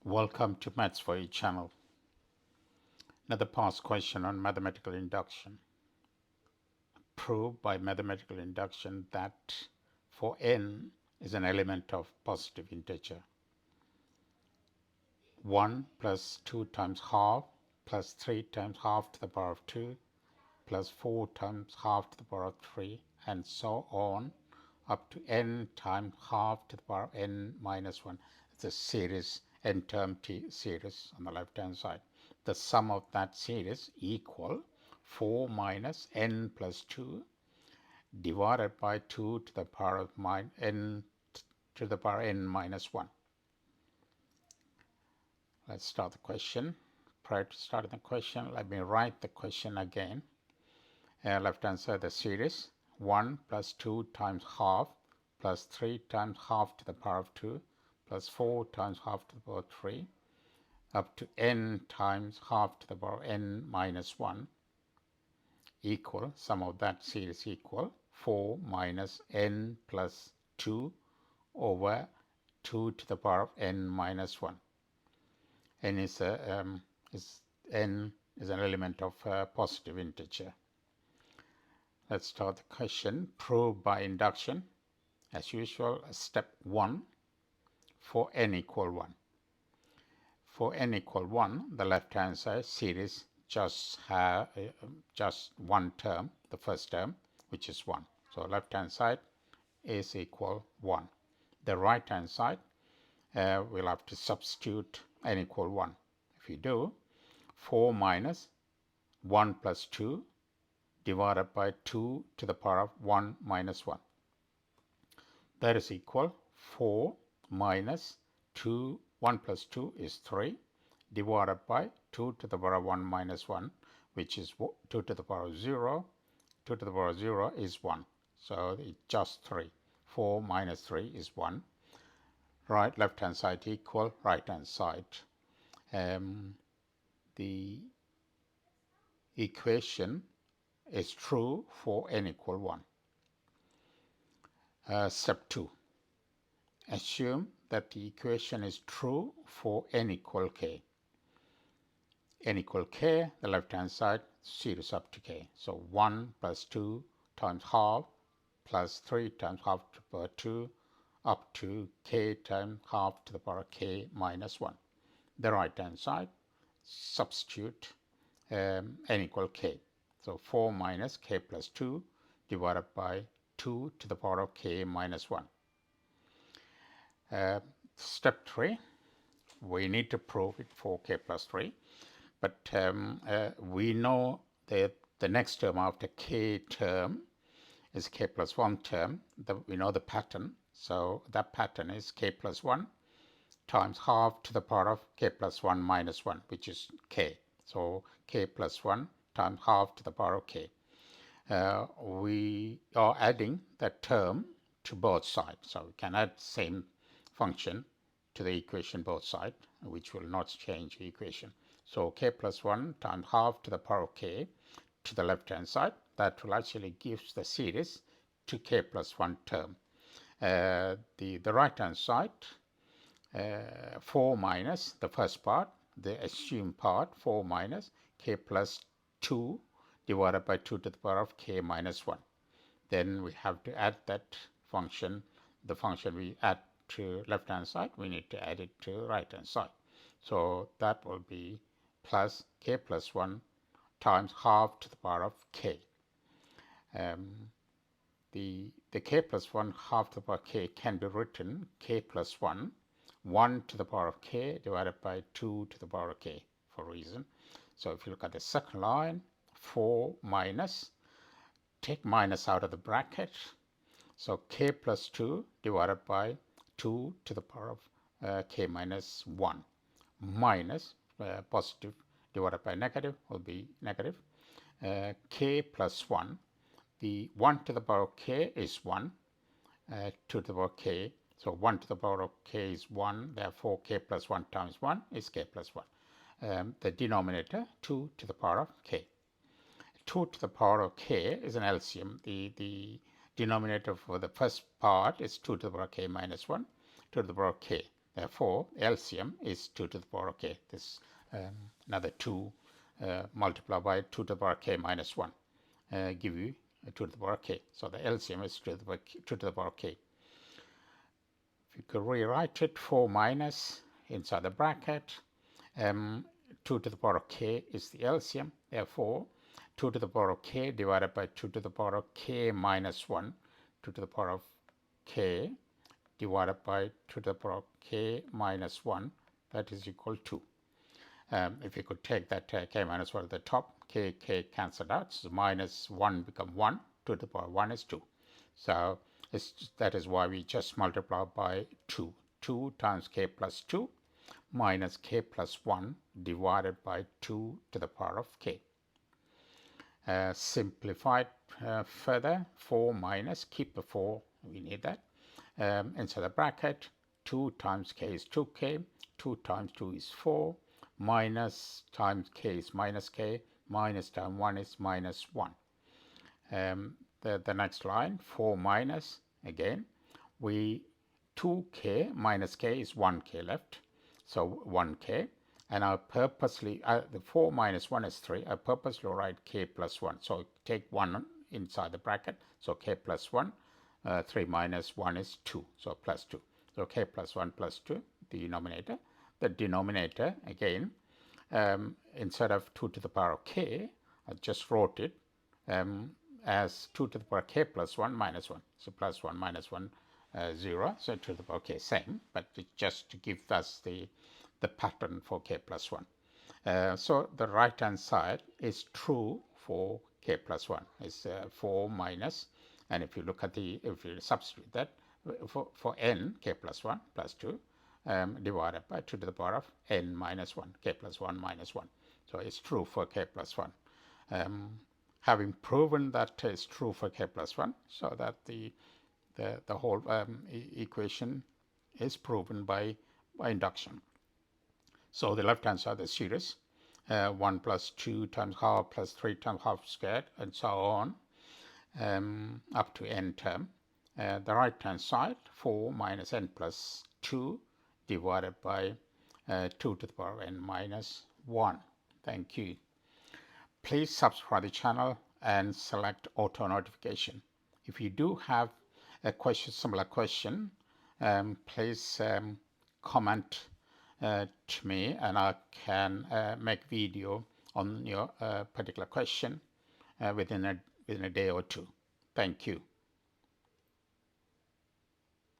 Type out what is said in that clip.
Welcome to Maths for You channel. Another past question on mathematical induction. Prove by mathematical induction that for n is an element of positive integer. 1 plus 2 times half plus 3 times half to the power of 2 plus 4 times half to the power of 3 and so on up to n times half to the power of n minus 1. It's a series, n-term series on the left hand side. The sum of that series equal 4 minus n plus 2 divided by 2 to the power of n to the power n minus 1. Let's start the question. Prior to starting the question, let me write the question again. Left hand side the series 1 plus 2 times half plus 3 times half to the power of 2 plus 4 times half to the power of 3 up to n times half to the power of n minus 1 equal, sum of that series equal 4 minus n plus 2 over 2 to the power of n minus 1. N is an element of a positive integer. Let's start the question. Prove by induction. As usual, step 1 for n equal 1. For n equal 1, the left hand side series just have just one term, the first term, which is 1. So left hand side is equal 1. The right hand side we'll have to substitute n equal 1. If you do, 4 minus 1 plus 2 divided by 2 to the power of 1 minus 1. That is equal 4 minus 2, 1 plus 2 is 3 divided by 2 to the power of 1 minus 1, which is 2 to the power of 0. 2 to the power of 0 is 1. So it's just 3. 4 minus 3 is 1. Right, left hand side equal right hand side. The equation is true for n equal 1. Step 2. Assume that the equation is true for n equal k. N equal k, the left hand side, series up to k. So 1 plus 2 times half plus 3 times half to the power 2 up to k times half to the power k minus 1. The right hand side, substitute n equal k. So 4 minus k plus 2 divided by 2 to the power of k minus 1. Step 3, we need to prove it for k plus 3. But we know that the next term after k term is k plus 1 term. We know the pattern. So that pattern is k plus 1 times half to the power of k plus 1 minus 1, which is k. So k plus 1 times half to the power of k. We are adding that term to both sides. So we can add same function to the equation both sides, which will not change the equation. So k plus 1 times half to the power of k to the left hand side. That will actually give the series to k plus 1 term. The right hand side, 4 minus the first part, the assumed part, 4 minus k plus 2 divided by 2 to the power of k minus 1. Then we have to add that function, the function we add to left hand side, we need to add it to right hand side. So that will be plus k plus 1 times half to the power of k. The k plus 1 half to the power of k can be written k plus 1 to the power of k divided by 2 to the power of k for a reason. So if you look at the second line, 4 minus, take minus out of the bracket. So k plus 2 divided by 2 to the power of k minus 1 minus positive divided by negative will be negative. K plus 1, the 1 to the power of k is 1, 2 to the power of k. So 1 to the power of k is 1, therefore k plus 1 times 1 is k plus 1. The denominator 2 to the power of k. 2 to the power of k is an LCM. The denominator for the first part is 2 to the power of k minus 1, 2 to the power of k. Therefore, LCM is 2 to the power of k. This another 2 multiplied by 2 to the power k minus 1 give you 2 to the power of k. So the LCM is 2 to the power of k. If you could rewrite it, 4 minus inside the bracket, 2 to the power of k is the LCM. Therefore, 2 to the power of k divided by 2 to the power of k minus 1, 2 to the power of k divided by 2 to the power of k minus 1, that is equal to, if you could take that k minus 1 at the top, k cancelled out, so minus 1 become 1, 2 to the power of 1 is 2. So that is why we just multiply by 2. 2 times k plus 2 minus k plus 1 divided by 2 to the power of k. Simplified further, 4 minus, keep the 4, we need that. Inside the bracket, 2 times k is 2k, 2 times 2 is 4, minus times k is minus k, minus times 1 is minus 1. The next line, 4 minus, again, 2k minus k is 1k left, so 1k. And I purposely, the 4 minus 1 is 3, I purposely write k plus 1. So take 1 inside the bracket, so k plus 1, 3 minus 1 is 2, so plus 2. So k plus 1 plus 2, the denominator. The denominator, again, instead of 2 to the power of k, I just wrote it as 2 to the power of k plus 1 minus 1. So plus 1 minus 1, 0. So 2 to the power of k, same, but it just to give us the pattern for k plus 1. So the right hand side is true for k plus 1. It's 4 minus, and if you look at if you substitute that for n, k plus 1 plus 2 divided by 2 to the power of n minus 1, k plus 1 minus 1. So it's true for k plus 1. Having proven that is true for k plus 1, so that the whole equation is proven by induction. So the left hand side is series, 1 plus 2 times half plus 3 times half squared, and so on, up to n term. The right hand side, 4 minus n plus 2 divided by 2 to the power of n minus 1. Thank you. Please subscribe the channel and select auto notification. If you do have a question, similar question, please comment to me, and I can make video on your particular question within a day or two. Thank you.